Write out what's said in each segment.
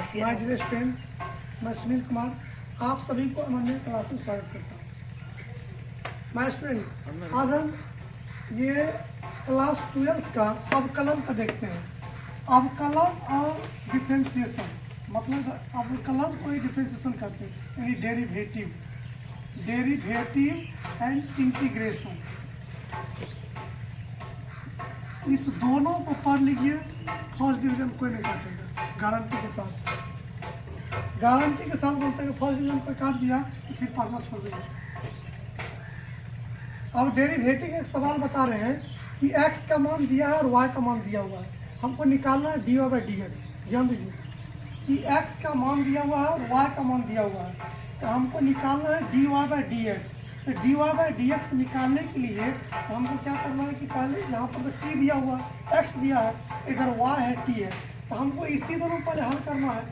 My dear student, मैं सुनील कुमार आप सभी को अनन्य क्लास में स्वागत करता हूँ। माय स्टूडेंट, आज हम ये क्लास 12 का अवकलन का देखते हैं। अवकलन और डिफ्रेंसिएशन, मतलब अवकलन को ही डिफ्रेंसिएशन करते हैं, यानी डेरिवेटिव एंड इंटीग्रेशन। इस दोनों को पढ़ लीजिए, फर्स्ट डिवीजन कोई नहीं काटेगा गारंटी के साथ। गारंटी के साथ बोलते हैं कि फर्स्ट डिवीजन को काट दिया तो फिर पढ़ना छोड़ देंगे। अब डेरिवेटिव एक सवाल बता रहे हैं कि x का मान दिया है और y का मान दिया हुआ है, हमको निकालना है dy बाई डी एक्स। ध्यान दीजिए कि x का मान दिया हुआ है और y का मान दिया हुआ है, तो हमको निकालना है dy बाई डी एक्स। तो dy बाई डी एक्स निकालने के लिए तो हमको क्या करना है कि पहले यहाँ पर तो t दिया हुआ है, x दिया है, इधर y है, t है, तो हमको इसी दोनों पहले हल करना है।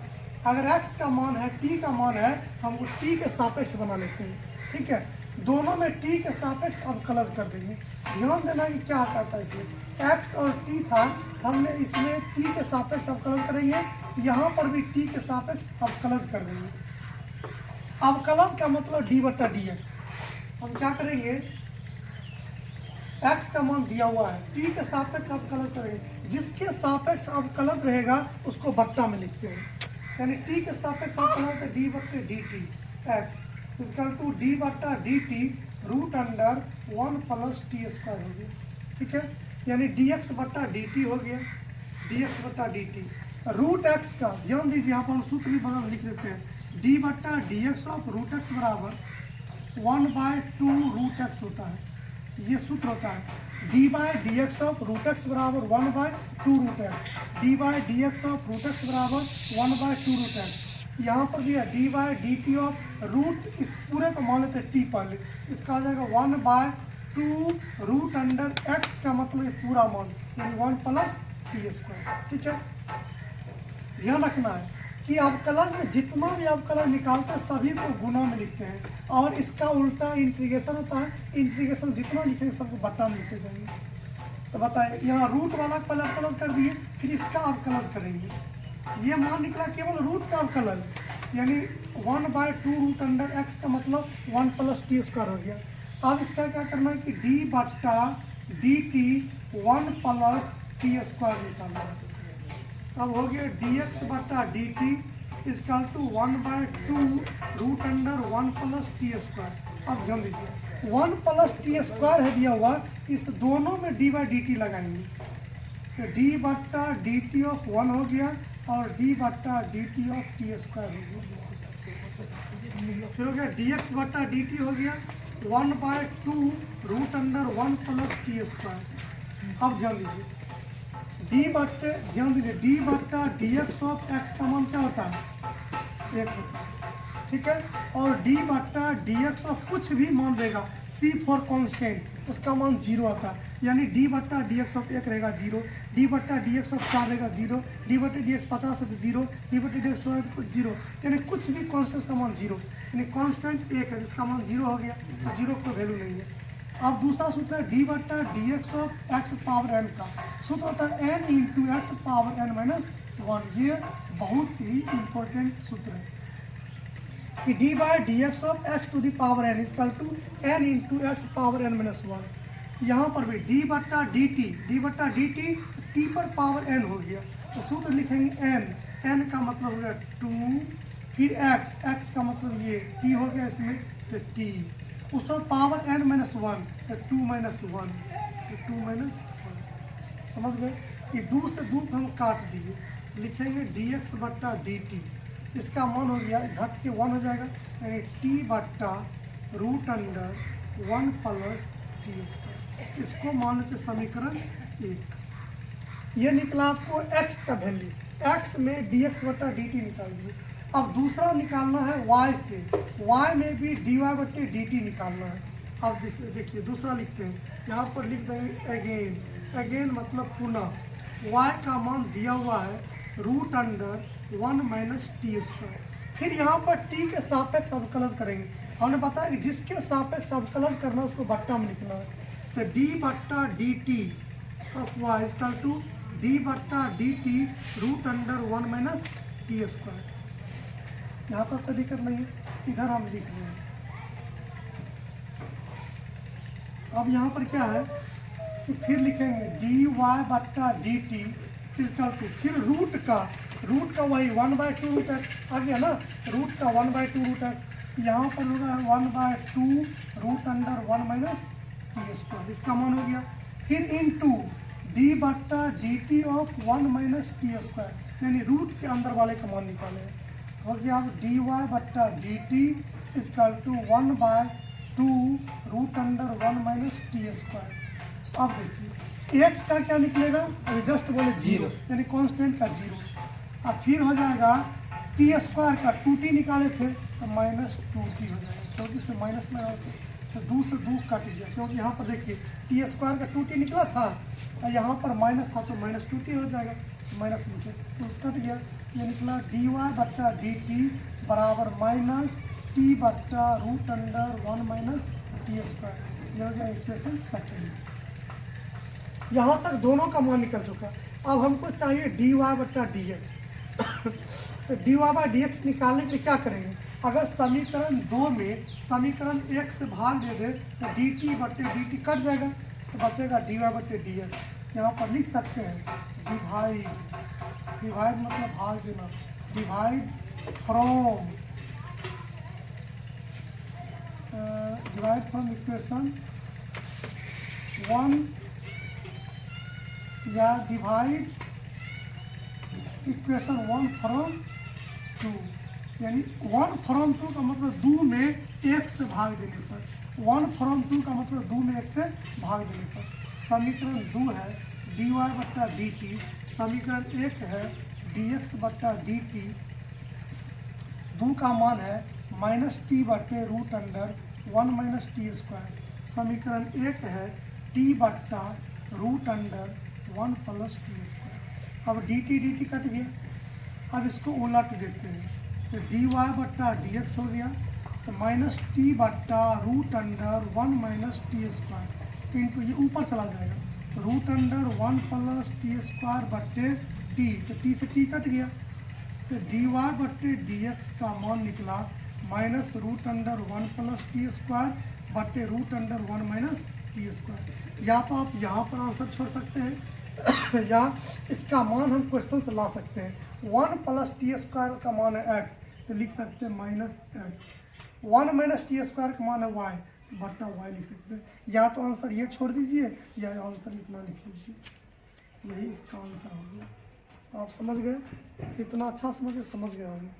अगर x का मान है, t का मान है, तो हमको t के सापेक्ष बना लेते हैं। ठीक है, दोनों में t के सापेक्ष अवकलज कर देंगे। ध्यान देना कि क्या करता है, इसमें x और t था, हमने इसमें t के सापेक्ष अवकलज करेंगे, यहाँ पर भी t के सापेक्ष अवकलज कर देंगे। अवकलज का मतलब d बटा डी एक्स। हम क्या करेंगे, x का मान दिया हुआ है, t के सापेक्ष अवकलज करेंगे, जिसके सापेक्ष अवकलज रहेगा उसको बट्टा में लिखते हैं, यानी t के सापेक्ष अवकलज है d बट्टे D T X equal to D बट्टा D T root under 1 plus T square हो गया। ठीक है, यानी डी एक्स बट्टा डी टी हो गया, डी एक्स बट्टा डी टी। रूट एक्स का ध्यान दीजिए, यहाँ पर हम सूत्र भी बदल लिख देते हैं, डी बट्टा D X of root X बराबर 1/2 रूट एक्स होता है, ये सूत्र होता है। D by D X of root X बराबर 1/2 root X, D by D X of root X बराबर 1/2 रूट एक्स। यहाँ पर भी है D by D T of root, इस पूरे को मान लेते हैं टी पहले, इसका आ जाएगा 1/2 रूट अंडर एक्स का मतलब ये पूरा मान, यानी 1 प्लस टी स्क्वायर। ठीक है, ध्यान रखना है कि अवकलज में जितना भी अवकलज निकालते हैं सभी को गुना में लिखते हैं, और इसका उल्टा इंटीग्रेशन होता है, इंटीग्रेशन जितना लिखेंगे सबको बट्टा में लिखते जाएंगे। तो बताइए, यहाँ रूट वाला पहले अवकलज कर दिए, फिर इसका अवकलज करेंगे, ये मान निकला केवल रूट का अवकलज, यानी 1/2 रूट अंडर एक्स का मतलब 1 प्लस टी स्क्वायर हो गया। अब इसका क्या करना है कि डी बट्टा D T 1 plus T square निकालना है। अब हो गया डी एक्स बट्टा D T equal to 1/2 root under 1 plus T square. अब ध्यान दीजिए 1 प्लस टी स्क्वायर है दिया हुआ, इस दोनों में डी बाई डी टी लगाएंगे, तो डी बट्टा डी टी ऑफ 1 हो गया और डी बट्टा D T of T square हो गया। फिर हो गया डी एक्स बट्टा डी टी हो गया 1/2 root under 1 plus T square. अब ध्यान दीजिए डी बट्टा डी एक्स ऑफ एक्स का मान क्या होता है, 1 होता है। ठीक है, और डी बट्टा डी एक्स ऑफ कुछ भी मान रहेगा, सी फॉर कॉन्स्टेंट, उसका मान 0 आता है, यानी डी बट्टा डी एक्स ऑफ 1 रहेगा 0, डी बट्टा डी एक्स ऑफ 4 रहेगा 0, डी बट्टा डी एक्स 50 है तो 0, डी बट्टा डी एक्स 100 है तो 0, यानी कुछ भी कॉन्स्टेंट का मान 0, यानी कॉन्स्टेंट 1 है जिसका मान 0 हो गया, तो 0 को वैल्यू नहीं है। अब दूसरा सूत्र है डी बट्टा D X of X power N का सूत्र होता है N into X power N minus 1। ये बहुत ही इंपॉर्टेंट सूत्र है कि D by D X of X to the power N equal to N into X power N minus 1। यहाँ पर भी डी बट्टा डी टी टी पर पावर एन हो गया, तो सूत्र लिखेंगे एन का मतलब हो गया 2, फिर एक्स का मतलब ये टी हो गया, इसमें तो टी, उस पर पावर एन माइनस 1 तो 2 माइनस 1 तो 2 माइनस 1। समझ गए, ये 2 से 2 हम काट दिए, लिखेंगे डी एक्स बट्टा डी टी, इसका मान हो गया घट के 1 हो जाएगा, यानी टी बट्टा root under 1 plus T square. इसको मान लेते समीकरण 1। ये निकला आपको x का वैल्यू, x में डी एक्स बट्टा डी टी निकाल दिए। अब दूसरा निकालना है y से, y में भी डी वाई बट्टे डी टी निकालना है। अब देखिए दूसरा लिखते हैं, यहाँ पर लिख देंगे अगेन मतलब पुनः, y का मान दिया हुआ है root under 1 minus T square, फिर यहाँ पर t के सापेक्ष अवकलज करेंगे। हमने बताया कि जिसके सापेक्ष अवकलज करना है उसको बट्टा में लिखना है, तो डी बट्टा D T of Y equal to D बट्टा D T root under 1 minus T square. यहाँ पर कोई दिक्कत नहीं है, इधर हम लिख रहे हैं। अब यहाँ पर क्या है कि फिर लिखेंगे डी वाई बट्टा डी टी इजकल टू, फिर रूट का वही 1/2 रूट एक्स आ गया ना, रूट का 1/2 रूट एक्स, यहाँ पर होगा 1/2 root under 1 minus T square, इसका मान हो गया। फिर इन टू डी बट्टा D T of 1 minus T square, यानी रूट के अंदर वाले का मान निकाले हो गया। अब डी वाई बट्टा D T equal to 1/2 root under 1 minus T square. अब देखिए एक का क्या निकलेगा, अभी जस्ट बोले जीरो, यानी कांस्टेंट का जीरो। अब फिर हो जाएगा टी स्क्वायर का 2t निकाले थे तो माइनस 2t हो जाएगा, क्योंकि इसमें माइनस लगा थे तो 2 से 2 कट गया, क्योंकि यहाँ पर देखिए टी स्क्वायर का 2t निकला था और यहाँ पर माइनस था तो माइनस 2t हो जाएगा, माइनस नीचे तो उसका कट गया। ये निकला डी वाई बट्टा डी टी बराबर माइनस टी बट्टा root under 1 minus T square. ये हो गया इक्वेशन सेकेंड। यहाँ तक दोनों का मान निकल चुका। अब हमको चाहिए डी वाई बट्टा डी एक्स। तो D Y by D X निकालने के लिए क्या करेंगे, अगर समीकरण 2 में समीकरण 1 से भाग दे दे तो डी टी बट्टे डी टी कट जाएगा, तो बचेगा डी वाई बट्टे डी एक्स। यहाँ पर लिख सकते हैं डिवाइड मतलब भाग देना, डिवाइड फ्रॉम इक्वेशन 1 या डिवाइड इक्वेशन 1 फ्रॉम 2, यानी 1 फ्रॉम 2 का मतलब 2 में 1 से भाग देने पर, 1 फ्रॉम 2 का मतलब 2 में 1 से भाग देने पर। समीकरण 2 है डी वाई बट्टा डी टी, समीकरण 1 है डी एक्स बट्टा डी टी। 2 का मान है माइनस टी बट्टे root under 1 minus T square. समीकरण 1 है टी बट्टा root under 1 plus T square. अब डी टी कट गया। अब इसको उलट देते हैं तो डी वाई बट्टा डी एक्स हो गया, तो माइनस टी बट्टा root under 1 minus T square into ये ऊपर चला जाएगा, root under 1 plus T square बट्टे टी, तो टी से टी कट गया, तो डी वाई बट्टे डी एक्स का मान निकला minus root under 1 plus T square बट्टे root under 1 minus T square. या तो आप यहाँ पर आंसर छोड़ सकते हैं या इसका मान हम क्वेश्चन से ला सकते हैं। 1 प्लस टी स्क्वायर का मान है एक्स, तो लिख सकते हैं minus x. 1 minus T square का मान है वाई, बट्टा वाई लिख सकते हैं। या तो आंसर ये छोड़ दीजिए या आंसर इतना लिख लीजिए, यही इसका आंसर हो गया। आप समझ गए, इतना अच्छा समझ गए होंगे।